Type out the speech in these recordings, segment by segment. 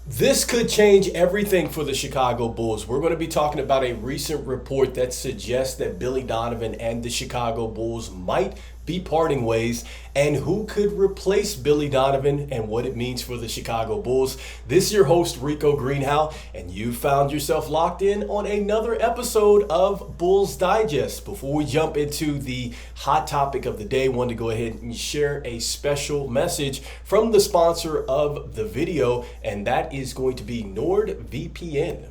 This could change everything for the Chicago Bulls. We're going to be talking about a recent report that suggests that Billy Donovan and the Chicago Bulls might be parting ways, and who could replace Billy Donovan and what it means for the Chicago Bulls. This is your host, Rico Greenhowe, and you found yourself locked in on another episode of Bulls Digest. Before we jump into the hot topic of the day, I wanted to go ahead and share a special message from the sponsor of the video, and that is going to be NordVPN.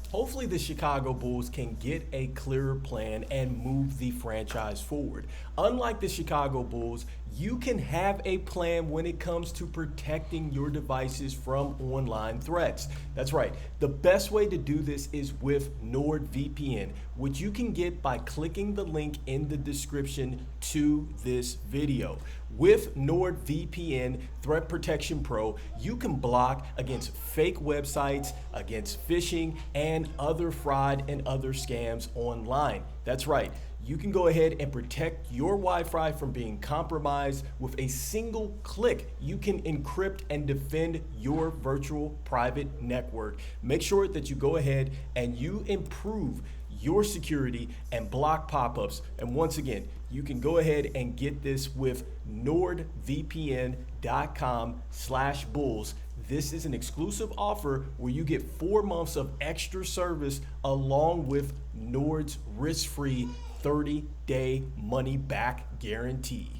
Hopefully the Chicago Bulls can get a clearer plan and move the franchise forward. Unlike the Chicago Bulls, you can have a plan when it comes to protecting your devices from online threats. That's right. The best way to do this is with NordVPN, which you can get by clicking the link in the description to this video. With NordVPN Threat Protection Pro, you can block against fake websites, against phishing, and other fraud and other scams online. That's right. You can go ahead and protect your Wi-Fi from being compromised with a single click. You can encrypt and defend your virtual private network. Make sure that you go ahead and you improve your security and block pop-ups. And once again, you can go ahead and get this with nordvpn.com/bulls. This is an exclusive offer where you get 4 months of extra service along with Nord's risk-free 30-day money-back guarantee.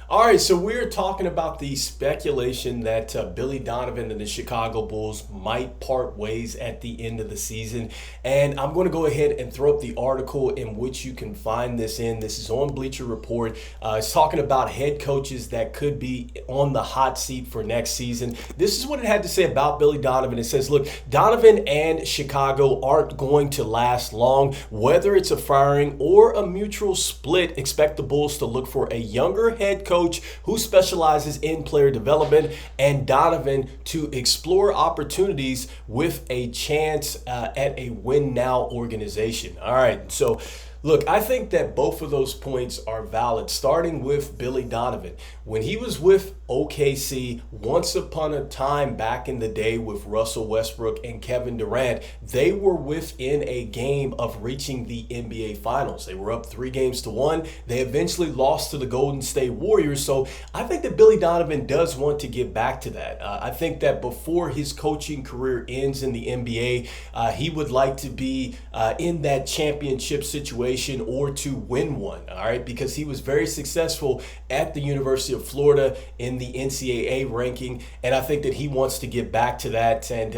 All right, so we're talking about the speculation that Billy Donovan and the Chicago Bulls might part ways at the end of the season. And I'm going to go ahead and throw up the article in which you can find this in. This is on Bleacher Report. It's talking about head coaches that could be on the hot seat for next season. This is what it had to say about Billy Donovan. It says, look, Donovan and Chicago aren't going to last long. Whether it's a firing or a mutual split, expect the Bulls to look for a younger head coach who specializes in player development, and Donovan to explore opportunities with a chance at a win-now organization. All right, so look, I think that both of those points are valid, starting with Billy Donovan. When he was with OKC, once upon a time back in the day with Russell Westbrook and Kevin Durant, they were within a game of reaching the NBA Finals. They were up 3-1. They eventually lost to the Golden State Warriors. So I think that Billy Donovan does want to get back to that. I think that before his coaching career ends in the NBA, he would like to be in that championship situation or to win one, all right, because he was very successful at the University of Florida in the NCAA ranking, and I think that he wants to get back to that. And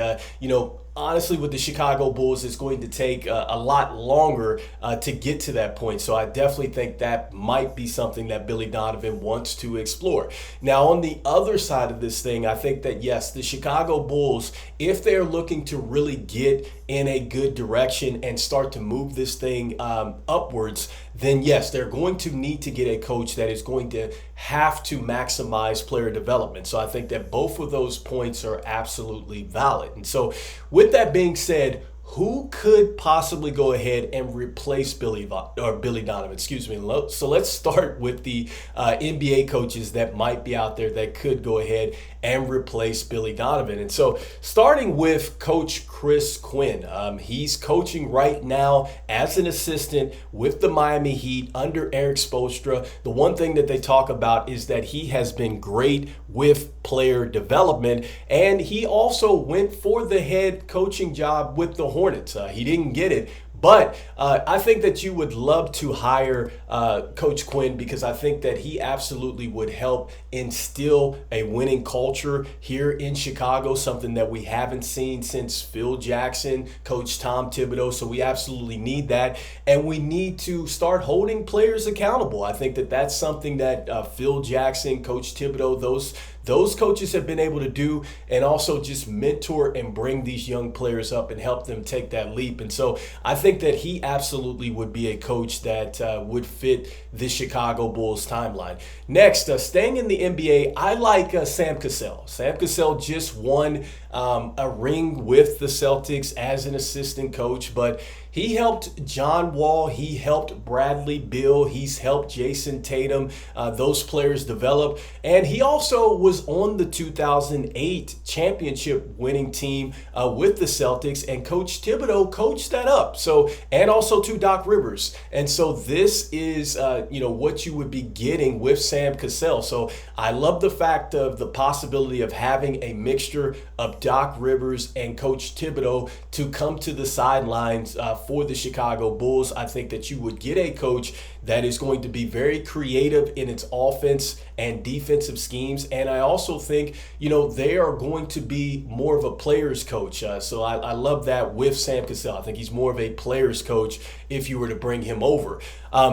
honestly, with the Chicago Bulls, it's going to take a lot longer to get to that point. So I definitely think that might be something that Billy Donovan wants to explore. Now, on the other side of this thing, I think that, yes, the Chicago Bulls, if they're looking to really get in a good direction and start to move this thing upwards, then yes, they're going to need to get a coach that is going to have to maximize player development. So I think that both of those points are absolutely valid. And so with that being said, who could possibly go ahead and replace Billy Donovan? So let's start with the NBA coaches that might be out there that could go ahead and replace Billy Donovan. And so starting with Coach Chris Quinn. He's coaching right now as an assistant with the Miami Heat under Eric Spoelstra. The one thing that they talk about is that he has been great with player development, and he also went for the head coaching job with the Hornets. He didn't get it, but I think that you would love to hire Coach Quinn, because I think that he absolutely would help instill a winning culture here in Chicago, something that we haven't seen since Phil Jackson, Coach Tom Thibodeau. So we absolutely need that, and we need to start holding players accountable. I think that that's something that Phil Jackson, Coach Thibodeau, those coaches have been able to do, and also just mentor and bring these young players up and help them take that leap. And so I think that he absolutely would be a coach that would fit the Chicago Bulls timeline. Next, staying in the NBA, I like Sam Cassell. Sam Cassell just won a ring with the Celtics as an assistant coach, but He helped John Wall. He helped Bradley Beal. He's helped Jason Tatum, those players develop. And he also was on the 2008 championship winning team with the Celtics, and Coach Thibodeau coached that up. So, and also to Doc Rivers. And so this is, what you would be getting with Sam Cassell. So I love the fact of the possibility of having a mixture of Doc Rivers and Coach Thibodeau to come to the sidelines for the Chicago Bulls. I think that you would get a coach that is going to be very creative in its offense and defensive schemes. And I also think, they are going to be more of a player's coach. So I love that with Sam Cassell. I think he's more of a player's coach if you were to bring him over.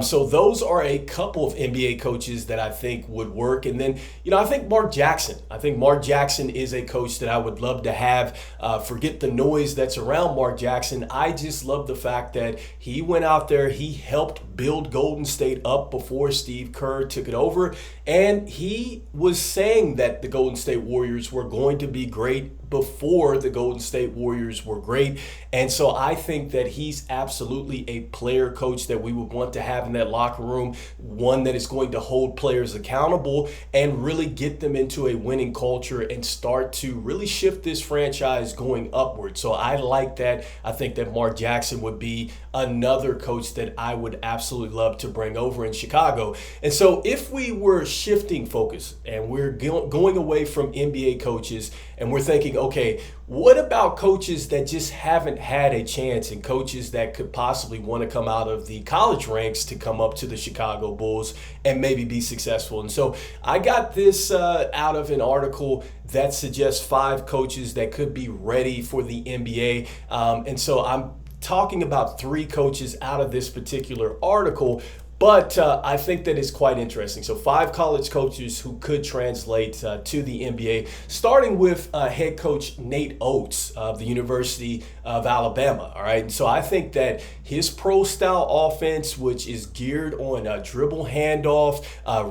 So those are a couple of NBA coaches that I think would work. And then, I think Mark Jackson. I think Mark Jackson is a coach that I would love to have. Forget the noise that's around Mark Jackson. I just love the fact that he went out there, he helped build Golden State up before Steve Kerr took it over. And he was saying that the Golden State Warriors were going to be great before the Golden State Warriors were great. And so I think that he's absolutely a player coach that we would want to have in that locker room, one that is going to hold players accountable and really get them into a winning culture and start to really shift this franchise going upward. So I like that. I think that Mark Jackson would be another coach that I would absolutely love to bring over in Chicago. And so if we were shifting focus and we're going away from NBA coaches and we're thinking, okay, what about coaches that just haven't had a chance and coaches that could possibly want to come out of the college ranks to come up to the Chicago Bulls and maybe be successful? And so I got this out of an article that suggests 5 coaches that could be ready for the NBA. And so I'm talking about 3 coaches out of this particular article. But I think that is quite interesting. So 5 college coaches who could translate to the NBA, starting with head coach Nate Oates of the University of Alabama. All right. And so I think that his pro style offense, which is geared on dribble handoff,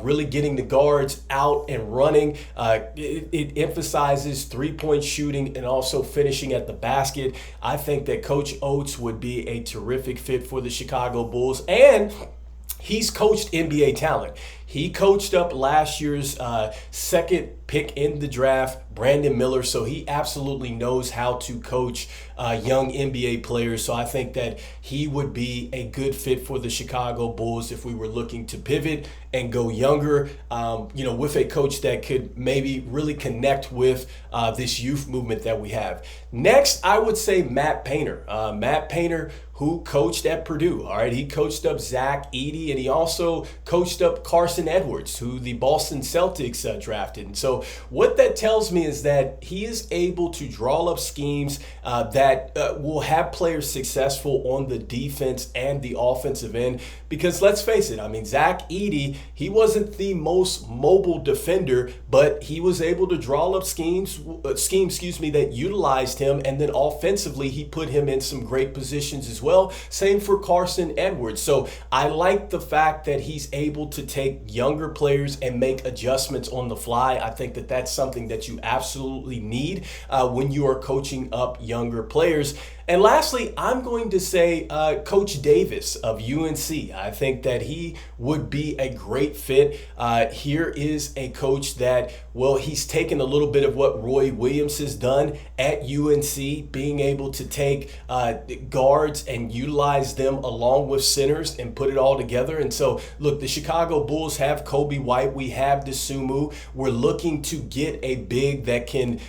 really getting the guards out and running, it emphasizes 3-point shooting and also finishing at the basket. I think that Coach Oates would be a terrific fit for the Chicago Bulls. And he's coached NBA talent. He coached up last year's second pick in the draft, Brandon Miller. So he absolutely knows how to coach young NBA players. So I think that he would be a good fit for the Chicago Bulls if we were looking to pivot and go younger, with a coach that could maybe really connect with this youth movement that we have. Next, I would say Matt Painter. Matt Painter, who coached at Purdue. All right, he coached up Zach Edey, and he also coached up Carson Edwards, who the Boston Celtics drafted. And so what that tells me is that he is able to draw up schemes that will have players successful on the defense and the offensive end. Because let's face it, I mean, Zach Edey, he wasn't the most mobile defender, but he was able to draw up schemes, that utilized him. And then offensively, he put him in some great positions as well. Same for Carson Edwards. So I like the fact that he's able to take younger players and make adjustments on the fly. I think that that's something that you absolutely need when you are coaching up younger players. And lastly, I'm going to say Coach Davis of UNC. I think that he would be a great fit. Here is a coach that, he's taken a little bit of what Roy Williams has done at UNC, being able to take guards and utilize them along with centers and put it all together. And so, look, the Chicago Bulls have Kobe White. We have DeSumo. We're looking to get a big that can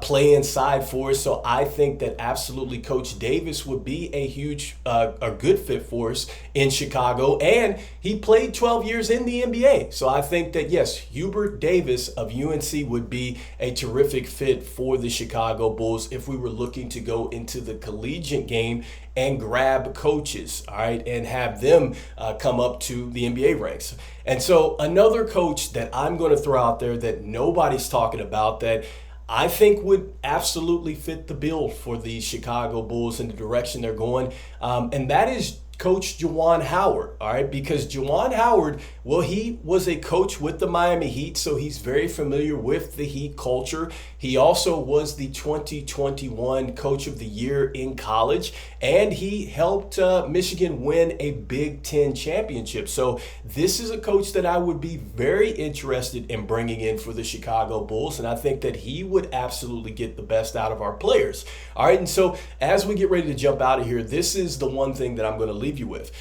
play inside for us. So I think that absolutely Coach Davis would be a good fit for us in Chicago, and he played 12 years in the NBA. So I think that, yes, Hubert Davis of UNC would be a terrific fit for the Chicago Bulls if we were looking to go into the collegiate game and grab coaches, all right, and have them come up to the NBA ranks. And so another coach that I'm going to throw out there that nobody's talking about that I think would absolutely fit the bill for the Chicago Bulls in the direction they're going. And that is Coach Juwan Howard, all right? Because Juwan Howard, well, he was a coach with the Miami Heat, so he's very familiar with the Heat culture. He also was the 2021 Coach of the Year in college, and he helped Michigan win a Big Ten championship. So this is a coach that I would be very interested in bringing in for the Chicago Bulls, and I think that he would absolutely get the best out of our players. All right, and so as we get ready to jump out of here, this is the one thing that I'm going to leave you with.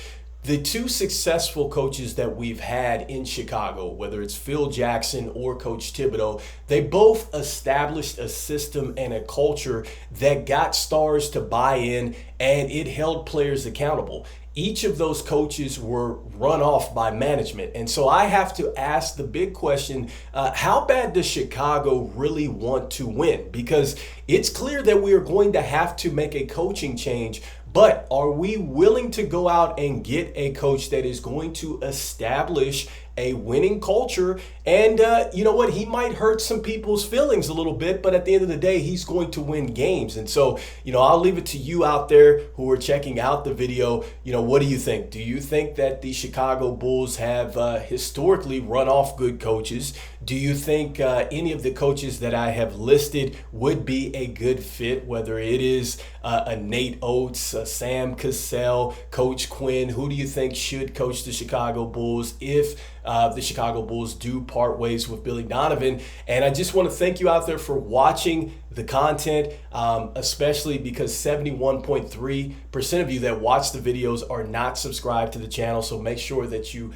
The two successful coaches that we've had in Chicago, whether it's Phil Jackson or Coach Thibodeau, they both established a system and a culture that got stars to buy in, and it held players accountable. Each of those coaches were run off by management. And so I have to ask the big question, how bad does Chicago really want to win? Because it's clear that we are going to have to make a coaching change, but are we willing to go out and get a coach that is going to establish a winning culture? And you know what? He might hurt some people's feelings a little bit, but at the end of the day, he's going to win games. And so, I'll leave it to you out there who are checking out the video. What do you think? Do you think that the Chicago Bulls have historically run off good coaches? Do you think any of the coaches that I have listed would be a good fit, whether it is a Nate Oates, a Sam Cassell, Coach Quinn? Who do you think should coach the Chicago Bulls if the Chicago Bulls do part ways with Billy Donovan? And I just want to thank you out there for watching the content, especially because 71.3% of you that watch the videos are not subscribed to the channel. So make sure that you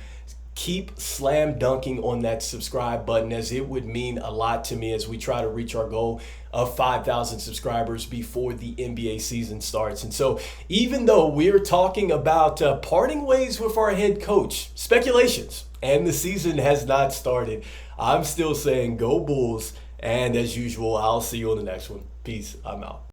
keep slam dunking on that subscribe button, as it would mean a lot to me as we try to reach our goal of 5,000 subscribers before the NBA season starts. And so even though we're talking about parting ways with our head coach, speculations, and the season has not started, I'm still saying go Bulls. And as usual, I'll see you on the next one. Peace. I'm out.